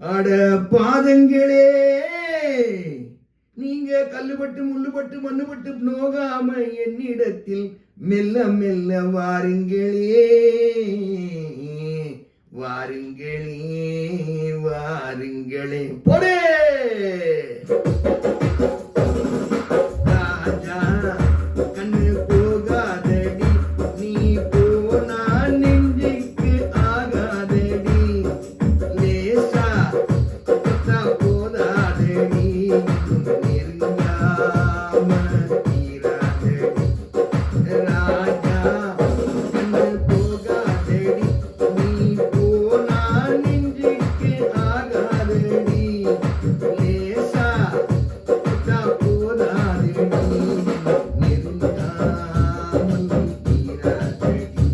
அட பாதங்களே, நீங்க கல்லுபட்டு முள்ளுபட்டு மண்ணுபட்டு நோகாம என்னிடத்தில் மெல்ல மெல்ல வாருங்களே, வாருங்களே, வாருங்களே. போடே ராஜா, கண்ணு போகாதடி, நீ போனா நெஞ்சுக்கு ஆகாதடி, லேசா தொட்டா போதாதடி, நெருங்காம தீராதடி. ராஜா, கண்ணு போகாதடி, நீ போனா நெஞ்சுக்கு ஆகாதடி, லேசா தொட்டா போதாதடி, நெருங்காமல் தீராதடி.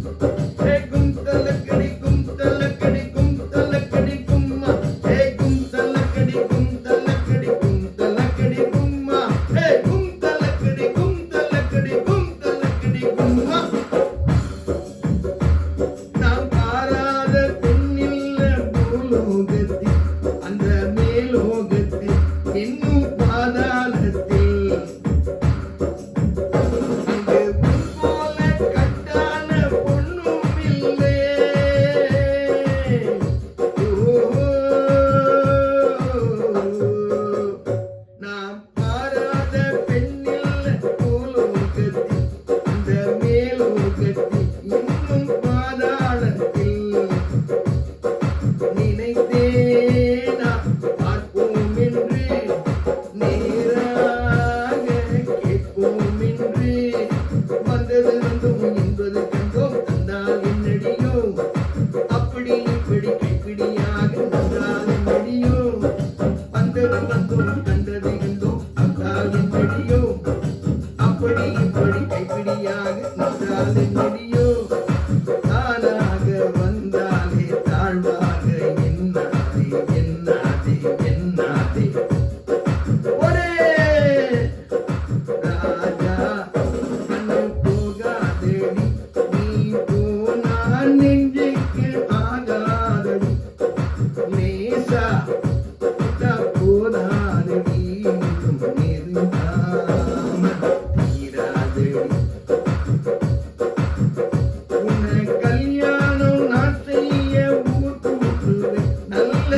ஹே கும் தலக்கடி கும் தலக்கடி கும் தலக்கடி கும்மா, ஹே கும் தலக்கடி கும் தலக்கடி கும் தலக்கடி கும்மா, ஹே கும் தலக்கடி கும் தலக்கடி கும் தலக்கடி கும்மா. நாம் பாராத பெண்ணில்ல பூலோகத்தில், அந்த மேலோகத்தில், இன்னும் பாதாளத்தில், அங்கு உன் போல கட்டான பொண்ணும் இல்லையே. நாம் பாராத பெண்ணில்ல பூலோகத்தில், அந்த மேலோகத்தில், இன்னும் பாதாளத்தில், நினைத்தேனா பார்ப்போம் என்று, நேராக கேட்போம் என்று, வந்தது வந்தோம் என்பது கண்டோம், தந்தால் என்னடியோ, அப்படி இப்படி கைப்பிடியாக நன்றால் என்னடியோ, வந்தது வந்தோம் கண்டது கண்டோம், தந்தால் என்னடியோ, அப்படி இப்படி கைப்பிடியாக நன்றால் என்னடியோ, தானாக வந்தாலே தாழ்வாக எண்ணாதே, எண்ணாதே, எண்ணாதே. ஒரே ராஜா, கண்ணு போகாதடி, நீ போனா நெஞ்சுக்கு ஆகாதடி, லேசா தொட்டா போதாதடி, நெருங்காம தீராதடி. உன்னை கல்யாணம் நான் செய்ய ஊர் கூட்டுவேன், நல்ல